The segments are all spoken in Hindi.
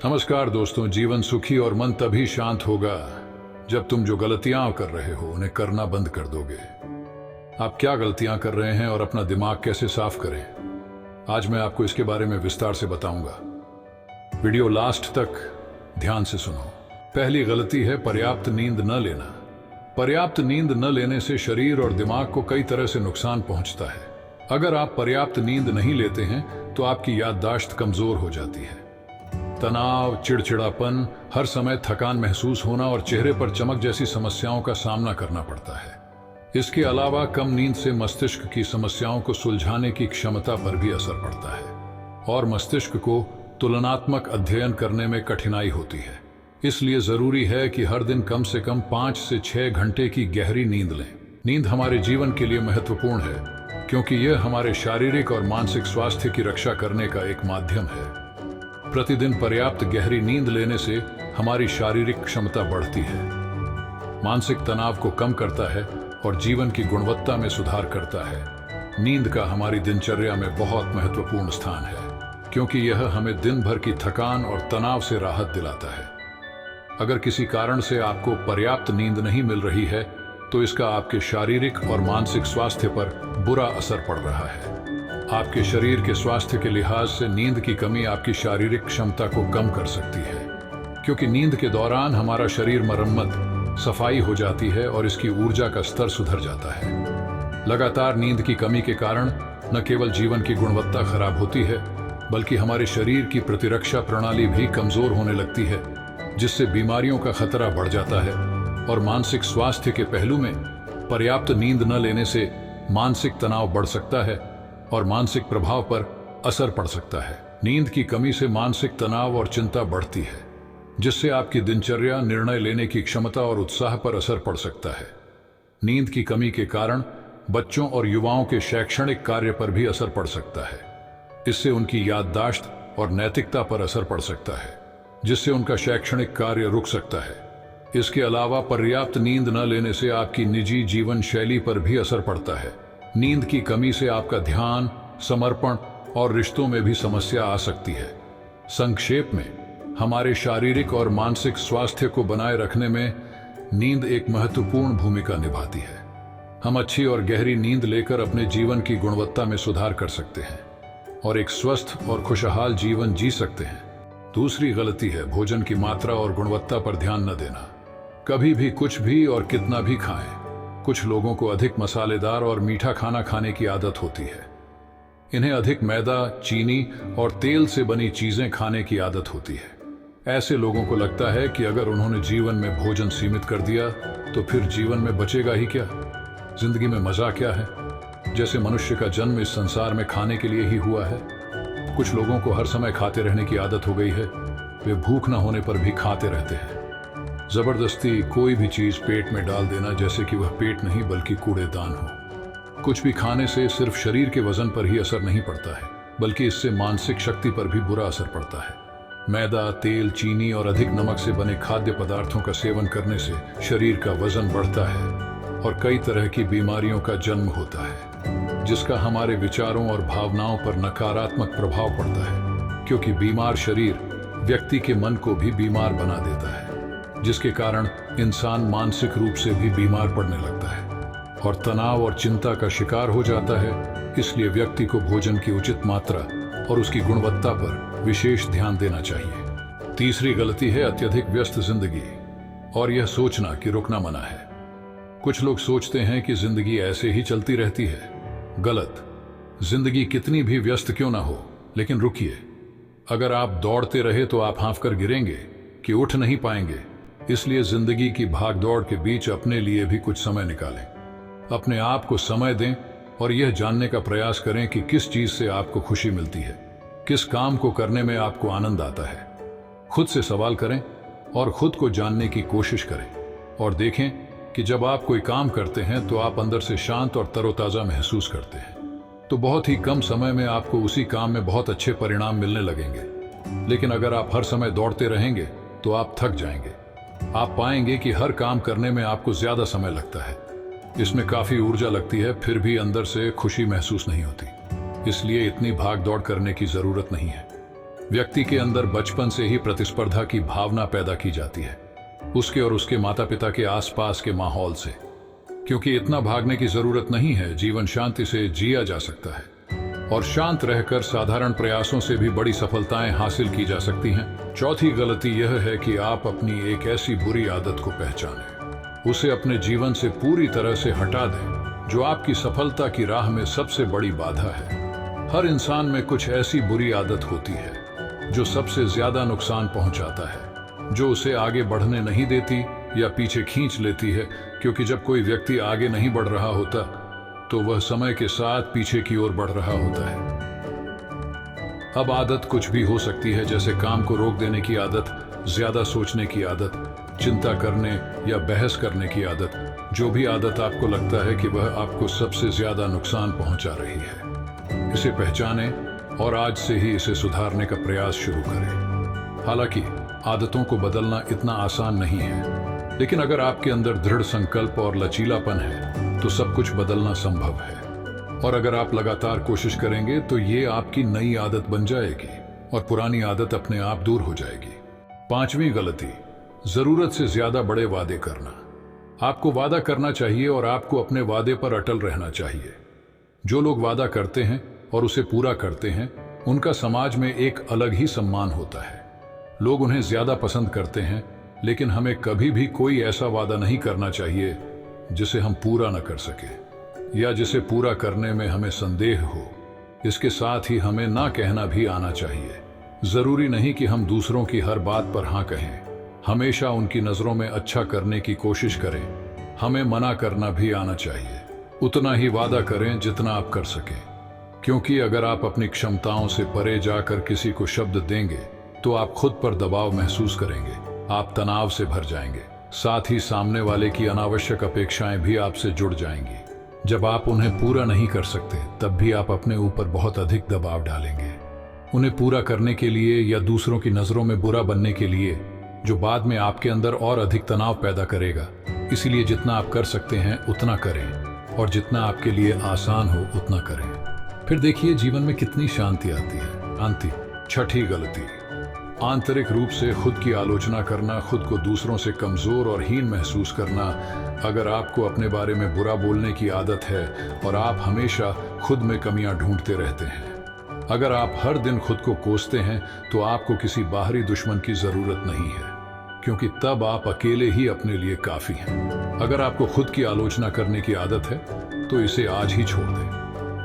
नमस्कार दोस्तों। जीवन सुखी और मन तभी शांत होगा जब तुम जो गलतियां कर रहे हो उन्हें करना बंद कर दोगे। आप क्या गलतियां कर रहे हैं और अपना दिमाग कैसे साफ करें, आज मैं आपको इसके बारे में विस्तार से बताऊंगा। वीडियो लास्ट तक ध्यान से सुनो। पहली गलती है पर्याप्त नींद न लेना। पर्याप्त नींद न लेने से शरीर और दिमाग को कई तरह से नुकसान पहुंचता है। अगर आप पर्याप्त नींद नहीं लेते हैं तो आपकी याददाश्त कमजोर हो जाती है। तनाव, चिड़चिड़ापन, हर समय थकान महसूस होना और चेहरे पर चमक जैसी समस्याओं का सामना करना पड़ता है। इसके अलावा कम नींद से मस्तिष्क की समस्याओं को सुलझाने की क्षमता पर भी असर पड़ता है और मस्तिष्क को तुलनात्मक अध्ययन करने में कठिनाई होती है। इसलिए जरूरी है कि हर दिन कम से कम 5 से 6 घंटे की गहरी नींद लें। नींद हमारे जीवन के लिए महत्वपूर्ण है क्योंकि यह हमारे शारीरिक और मानसिक स्वास्थ्य की रक्षा करने का एक माध्यम है। प्रतिदिन पर्याप्त गहरी नींद लेने से हमारी शारीरिक क्षमता बढ़ती है, मानसिक तनाव को कम करता है और जीवन की गुणवत्ता में सुधार करता है। नींद का हमारी दिनचर्या में बहुत महत्वपूर्ण स्थान है क्योंकि यह हमें दिन भर की थकान और तनाव से राहत दिलाता है। अगर किसी कारण से आपको पर्याप्त नींद नहीं मिल रही है तो इसका आपके शारीरिक और मानसिक स्वास्थ्य पर बुरा असर पड़ रहा है। आपके शरीर के स्वास्थ्य के लिहाज से नींद की कमी आपकी शारीरिक क्षमता को कम कर सकती है क्योंकि नींद के दौरान हमारा शरीर मरम्मत, सफाई हो जाती है और इसकी ऊर्जा का स्तर सुधर जाता है। लगातार नींद की कमी के कारण न केवल जीवन की गुणवत्ता खराब होती है बल्कि हमारे शरीर की प्रतिरक्षा प्रणाली भी कमजोर होने लगती है, जिससे बीमारियों का खतरा बढ़ जाता है। और मानसिक स्वास्थ्य के पहलू में पर्याप्त नींद न लेने से मानसिक तनाव बढ़ सकता है और मानसिक प्रभाव पर असर पड़ सकता है। नींद की कमी से मानसिक तनाव और चिंता बढ़ती है, जिससे आपकी दिनचर्या, निर्णय लेने की क्षमता और उत्साह पर असर पड़ सकता है। नींद की कमी के कारण बच्चों और युवाओं के शैक्षणिक कार्य पर भी असर पड़ सकता है। इससे उनकी याददाश्त और नैतिकता पर असर पड़ सकता है, जिससे उनका शैक्षणिक कार्य रुक सकता है। इसके अलावा पर्याप्त नींद न लेने से आपकी निजी जीवन शैली पर भी असर पड़ता है। नींद की कमी से आपका ध्यान, समर्पण और रिश्तों में भी समस्या आ सकती है। संक्षेप में, हमारे शारीरिक और मानसिक स्वास्थ्य को बनाए रखने में नींद एक महत्वपूर्ण भूमिका निभाती है। हम अच्छी और गहरी नींद लेकर अपने जीवन की गुणवत्ता में सुधार कर सकते हैं और एक स्वस्थ और खुशहाल जीवन जी सकते हैं। दूसरी गलती है भोजन की मात्रा और गुणवत्ता पर ध्यान न देना। कभी भी कुछ भी और कितना भी खाएं। कुछ लोगों को अधिक मसालेदार और मीठा खाना खाने की आदत होती है। इन्हें अधिक मैदा, चीनी और तेल से बनी चीजें खाने की आदत होती है। ऐसे लोगों को लगता है कि अगर उन्होंने जीवन में भोजन सीमित कर दिया तो फिर जीवन में बचेगा ही क्या, जिंदगी में मजा क्या है। जैसे मनुष्य का जन्म इस संसार में खाने के लिए ही हुआ है। कुछ लोगों को हर समय खाते रहने की आदत हो गई है। वे भूख न होने पर भी खाते रहते हैं। जबरदस्ती कोई भी चीज पेट में डाल देना जैसे कि वह पेट नहीं बल्कि कूड़ेदान हो। कुछ भी खाने से सिर्फ शरीर के वजन पर ही असर नहीं पड़ता है बल्कि इससे मानसिक शक्ति पर भी बुरा असर पड़ता है। मैदा, तेल, चीनी और अधिक नमक से बने खाद्य पदार्थों का सेवन करने से शरीर का वजन बढ़ता है और कई तरह की बीमारियों का जन्म होता है, जिसका हमारे विचारों और भावनाओं पर नकारात्मक प्रभाव पड़ता है क्योंकि बीमार शरीर व्यक्ति के मन को भी बीमार बना देता है, जिसके कारण इंसान मानसिक रूप से भी बीमार पड़ने लगता है और तनाव और चिंता का शिकार हो जाता है। इसलिए व्यक्ति को भोजन की उचित मात्रा और उसकी गुणवत्ता पर विशेष ध्यान देना चाहिए। तीसरी गलती है अत्यधिक व्यस्त जिंदगी और यह सोचना कि रुकना मना है। कुछ लोग सोचते हैं कि जिंदगी ऐसे ही चलती रहती है। गलत। जिंदगी कितनी भी व्यस्त क्यों ना हो, लेकिन रुकिए। अगर आप दौड़ते रहे तो आप हांफ कर गिरेंगे कि उठ नहीं पाएंगे। इसलिए जिंदगी की भागदौड़ के बीच अपने लिए भी कुछ समय निकालें। अपने आप को समय दें और यह जानने का प्रयास करें कि किस चीज से आपको खुशी मिलती है, किस काम को करने में आपको आनंद आता है। खुद से सवाल करें और खुद को जानने की कोशिश करें और देखें कि जब आप कोई काम करते हैं तो आप अंदर से शांत और तरोताजा महसूस करते हैं, तो बहुत ही कम समय में आपको उसी काम में बहुत अच्छे परिणाम मिलने लगेंगे। लेकिन अगर आप हर समय दौड़ते रहेंगे तो आप थक जाएंगे। आप पाएंगे कि हर काम करने में आपको ज्यादा समय लगता है, इसमें काफी ऊर्जा लगती है, फिर भी अंदर से खुशी महसूस नहीं होती। इसलिए इतनी भाग दौड़ करने की जरूरत नहीं है। व्यक्ति के अंदर बचपन से ही प्रतिस्पर्धा की भावना पैदा की जाती है, उसके और उसके माता पिता के आसपास के माहौल से। क्योंकि इतना भागने की जरूरत नहीं है, जीवन शांति से जिया जा सकता है और शांत रहकर साधारण प्रयासों से भी बड़ी सफलताएं हासिल की जा सकती हैं। चौथी गलती यह है कि आप अपनी एक ऐसी बुरी आदत को पहचानें, उसे अपने जीवन से पूरी तरह से हटा दें जो आपकी सफलता की राह में सबसे बड़ी बाधा है। हर इंसान में कुछ ऐसी बुरी आदत होती है जो सबसे ज्यादा नुकसान पहुंचाता है, जो उसे आगे बढ़ने नहीं देती या पीछे खींच लेती है। क्योंकि जब कोई व्यक्ति आगे नहीं बढ़ रहा होता तो वह समय के साथ पीछे की ओर बढ़ रहा होता है। अब आदत कुछ भी हो सकती है, जैसे काम को रोक देने की आदत, ज्यादा सोचने की आदत, चिंता करने या बहस करने की आदत। जो भी आदत आपको लगता है कि वह आपको सबसे ज्यादा नुकसान पहुंचा रही है, इसे पहचानें और आज से ही इसे सुधारने का प्रयास शुरू करें। हालांकि आदतों को बदलना इतना आसान नहीं है, लेकिन अगर आपके अंदर दृढ़ संकल्प और लचीलापन है तो सब कुछ बदलना संभव है। और अगर आप लगातार कोशिश करेंगे तो ये आपकी नई आदत बन जाएगी और पुरानी आदत अपने आप दूर हो जाएगी। पांचवी गलती, जरूरत से ज्यादा बड़े वादे करना। आपको वादा करना चाहिए और आपको अपने वादे पर अटल रहना चाहिए। जो लोग वादा करते हैं और उसे पूरा करते हैं, उनका समाज में एक अलग ही सम्मान होता है। लोग उन्हें ज्यादा पसंद करते हैं, लेकिन हमें कभी भी कोई ऐसा वादा नहीं करना चाहिए जिसे हम पूरा न कर सके या जिसे पूरा करने में हमें संदेह हो। इसके साथ ही हमें ना कहना भी आना चाहिए। जरूरी नहीं कि हम दूसरों की हर बात पर हाँ कहें, हमेशा उनकी नजरों में अच्छा करने की कोशिश करें। हमें मना करना भी आना चाहिए। उतना ही वादा करें जितना आप कर सकें, क्योंकि अगर आप अपनी क्षमताओं से परे जाकर किसी को शब्द देंगे तो आप खुद पर दबाव महसूस करेंगे, आप तनाव से भर जाएंगे। साथ ही सामने वाले की अनावश्यक अपेक्षाएं भी आपसे जुड़ जाएंगी। जब आप उन्हें पूरा नहीं कर सकते, तब भी आप अपने ऊपर बहुत अधिक दबाव डालेंगे, उन्हें पूरा करने के लिए या दूसरों की नजरों में बुरा बनने के लिए, जो बाद में आपके अंदर और अधिक तनाव पैदा करेगा। इसीलिए जितना आप कर सकते हैं उतना करें और जितना आपके लिए आसान हो उतना करें। फिर देखिए जीवन में कितनी शांति आती है। शांति। छठी गलती, आंतरिक रूप से खुद की आलोचना करना, खुद को दूसरों से कमजोर और हीन महसूस करना। अगर आपको अपने बारे में बुरा बोलने की आदत है और आप हमेशा खुद में कमियां ढूंढते रहते हैं, अगर आप हर दिन खुद को कोसते हैं, तो आपको किसी बाहरी दुश्मन की जरूरत नहीं है, क्योंकि तब आप अकेले ही अपने लिए काफी हैं। अगर आपको खुद की आलोचना करने की आदत है तो इसे आज ही छोड़ दें,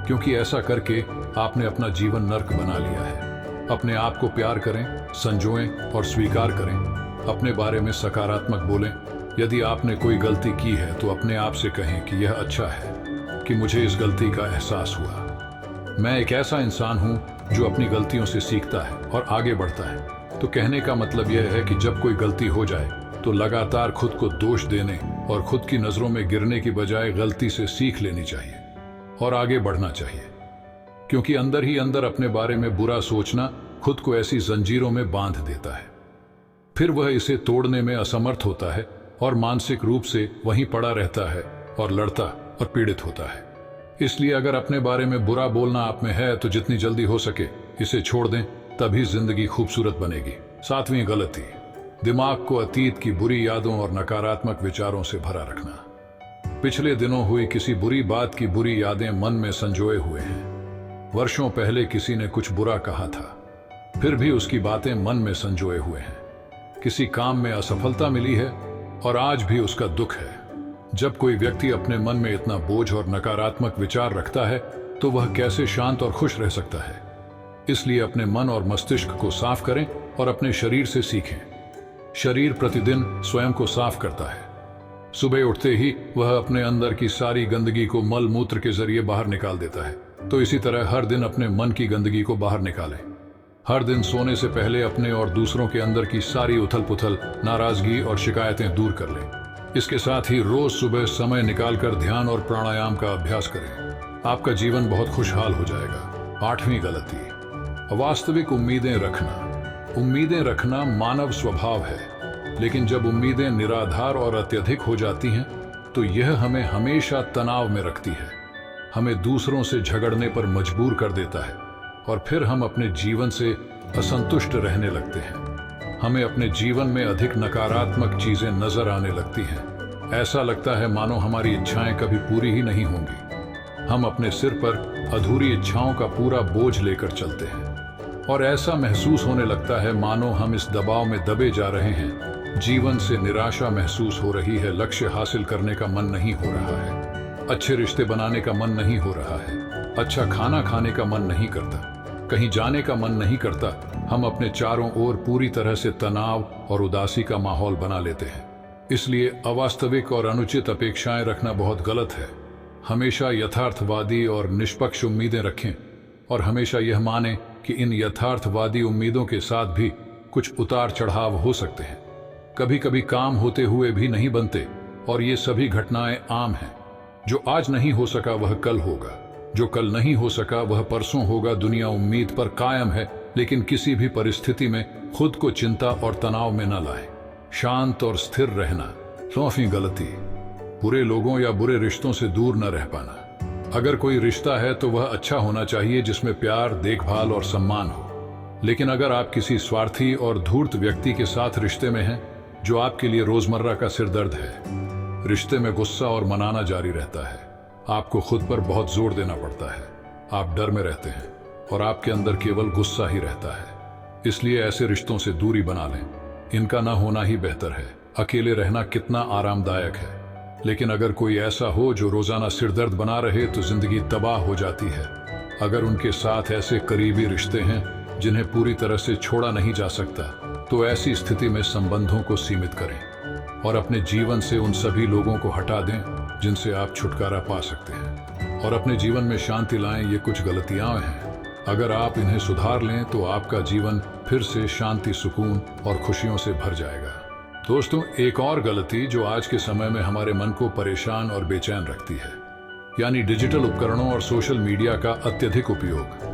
क्योंकि ऐसा करके आपने अपना जीवन नर्क बना लिया है। अपने आप को प्यार करें, संजोएं और स्वीकार करें। अपने बारे में सकारात्मक बोलें। यदि आपने कोई गलती की है तो अपने आप से कहें कि यह अच्छा है कि मुझे इस गलती का एहसास हुआ। मैं एक ऐसा इंसान हूं जो अपनी गलतियों से सीखता है और आगे बढ़ता है। तो कहने का मतलब यह है कि जब कोई गलती हो जाए तो लगातार खुद को दोष देने और खुद की नजरों में गिरने की बजाय गलती से सीख लेनी चाहिए और आगे बढ़ना चाहिए। क्योंकि अंदर ही अंदर अपने बारे में बुरा सोचना खुद को ऐसी जंजीरों में बांध देता है, फिर वह इसे तोड़ने में असमर्थ होता है और मानसिक रूप से वहीं पड़ा रहता है और लड़ता और पीड़ित होता है। इसलिए अगर अपने बारे में बुरा बोलना आप में है तो जितनी जल्दी हो सके इसे छोड़ दें, तभी जिंदगी खूबसूरत बनेगी। सातवीं गलती, दिमाग को अतीत की बुरी यादों और नकारात्मक विचारों से भरा रखना। पिछले दिनों हुई किसी बुरी बात की बुरी यादें मन में संजोए हुए हैं। वर्षों पहले किसी ने कुछ बुरा कहा था, फिर भी उसकी बातें मन में संजोए हुए हैं। किसी काम में असफलता मिली है और आज भी उसका दुख है। जब कोई व्यक्ति अपने मन में इतना बोझ और नकारात्मक विचार रखता है तो वह कैसे शांत और खुश रह सकता है। इसलिए अपने मन और मस्तिष्क को साफ करें और अपने शरीर से सीखें। शरीर प्रतिदिन स्वयं को साफ करता है। सुबह उठते ही वह अपने अंदर की सारी गंदगी को मल मूत्र के जरिए बाहर निकाल देता है। तो इसी तरह हर दिन अपने मन की गंदगी को बाहर निकालें। हर दिन सोने से पहले अपने और दूसरों के अंदर की सारी उथल पुथल, नाराजगी और शिकायतें दूर कर लें। इसके साथ ही रोज सुबह समय निकालकर ध्यान और प्राणायाम का अभ्यास करें। आपका जीवन बहुत खुशहाल हो जाएगा। आठवीं गलती, अवास्तविक उम्मीदें रखना। उम्मीदें रखना मानव स्वभाव है, लेकिन जब उम्मीदें निराधार और अत्यधिक हो जाती हैं तो यह हमें हमेशा तनाव में रखती है, हमें दूसरों से झगड़ने पर मजबूर कर देता है और फिर हम अपने जीवन से असंतुष्ट रहने लगते हैं। हमें अपने जीवन में अधिक नकारात्मक चीजें नजर आने लगती हैं। ऐसा लगता है मानो हमारी इच्छाएं कभी पूरी ही नहीं होंगी। हम अपने सिर पर अधूरी इच्छाओं का पूरा बोझ लेकर चलते हैं और ऐसा महसूस होने लगता है मानो हम इस दबाव में दबे जा रहे हैं। जीवन से निराशा महसूस हो रही है, लक्ष्य हासिल करने का मन नहीं हो रहा है, अच्छे रिश्ते बनाने का मन नहीं हो रहा है, अच्छा खाना खाने का मन नहीं करता, कहीं जाने का मन नहीं करता। हम अपने चारों ओर पूरी तरह से तनाव और उदासी का माहौल बना लेते हैं। इसलिए अवास्तविक और अनुचित अपेक्षाएं रखना बहुत गलत है। हमेशा यथार्थवादी और निष्पक्ष उम्मीदें रखें और हमेशा यह मानें कि इन यथार्थवादी उम्मीदों के साथ भी कुछ उतार चढ़ाव हो सकते हैं। कभी कभी काम होते हुए भी नहीं बनते और ये सभी घटनाएं आम हैं। जो आज नहीं हो सका वह कल होगा, जो कल नहीं हो सका वह परसों होगा। दुनिया उम्मीद पर कायम है, लेकिन किसी भी परिस्थिति में खुद को चिंता और तनाव में न लाए। शांत और स्थिर रहना। सौंफी गलती, बुरे लोगों या बुरे रिश्तों से दूर न रह पाना। अगर कोई रिश्ता है तो वह अच्छा होना चाहिए, जिसमें प्यार, देखभाल और सम्मान हो। लेकिन अगर आप किसी स्वार्थी और धूर्त व्यक्ति के साथ रिश्ते में हैं जो आपके लिए रोजमर्रा का सिरदर्द है, रिश्ते में गुस्सा और मनाना जारी रहता है, आपको खुद पर बहुत जोर देना पड़ता है, आप डर में रहते हैं और आपके अंदर केवल गुस्सा ही रहता है। इसलिए ऐसे रिश्तों से दूरी बना लें। इनका ना होना ही बेहतर है। अकेले रहना कितना आरामदायक है, लेकिन अगर कोई ऐसा हो जो रोजाना सिरदर्द बना रहे तो जिंदगी तबाह हो जाती है। अगर उनके साथ ऐसे करीबी रिश्ते हैं जिन्हें पूरी तरह से छोड़ा नहीं जा सकता, तो ऐसी स्थिति में संबंधों को सीमित करें और अपने जीवन से उन सभी लोगों को हटा दें जिनसे आप छुटकारा पा सकते हैं और अपने जीवन में शांति लाएं। ये कुछ गलतियां हैं, अगर आप इन्हें सुधार लें तो आपका जीवन फिर से शांति, सुकून और खुशियों से भर जाएगा। दोस्तों, एक और गलती जो आज के समय में हमारे मन को परेशान और बेचैन रखती है, यानी डिजिटल उपकरणों और सोशल मीडिया का अत्यधिक उपयोग।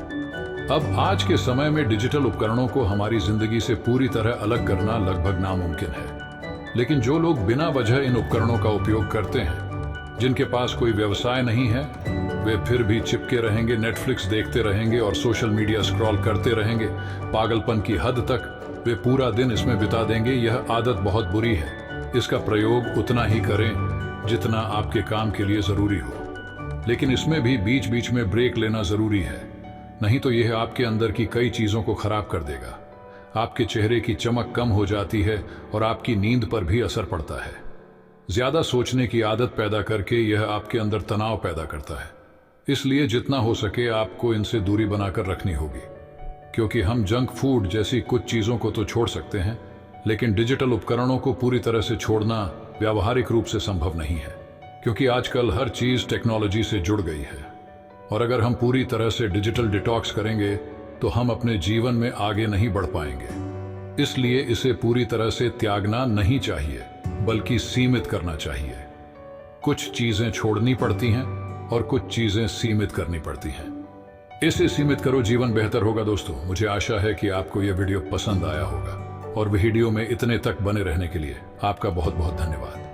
अब आज के समय में डिजिटल उपकरणों को हमारी जिंदगी से पूरी तरह अलग करना लगभग नामुमकिन है। लेकिन जो लोग बिना वजह इन उपकरणों का उपयोग करते हैं, जिनके पास कोई व्यवसाय नहीं है, वे फिर भी चिपके रहेंगे, नेटफ्लिक्स देखते रहेंगे और सोशल मीडिया स्क्रॉल करते रहेंगे। पागलपन की हद तक वे पूरा दिन इसमें बिता देंगे। यह आदत बहुत बुरी है। इसका प्रयोग उतना ही करें जितना आपके काम के लिए जरूरी हो, लेकिन इसमें भी बीच बीच में ब्रेक लेना जरूरी है, नहीं तो यह आपके अंदर की कई चीजों को खराब कर देगा। आपके चेहरे की चमक कम हो जाती है और आपकी नींद पर भी असर पड़ता है। ज्यादा सोचने की आदत पैदा करके यह आपके अंदर तनाव पैदा करता है। इसलिए जितना हो सके आपको इनसे दूरी बनाकर रखनी होगी, क्योंकि हम जंक फूड जैसी कुछ चीजों को तो छोड़ सकते हैं, लेकिन डिजिटल उपकरणों को पूरी तरह से छोड़ना व्यावहारिक रूप से संभव नहीं है, क्योंकि आजकल हर चीज टेक्नोलॉजी से जुड़ गई है। और अगर हम पूरी तरह से डिजिटल डिटॉक्स करेंगे तो हम अपने जीवन में आगे नहीं बढ़ पाएंगे। इसलिए इसे पूरी तरह से त्यागना नहीं चाहिए, बल्कि सीमित करना चाहिए। कुछ चीजें छोड़नी पड़ती हैं और कुछ चीजें सीमित करनी पड़ती हैं। इसे सीमित करो, जीवन बेहतर होगा। दोस्तों, मुझे आशा है कि आपको यह वीडियो पसंद आया होगा और वीडियो में इतने तक बने रहने के लिए आपका बहुत बहुत धन्यवाद।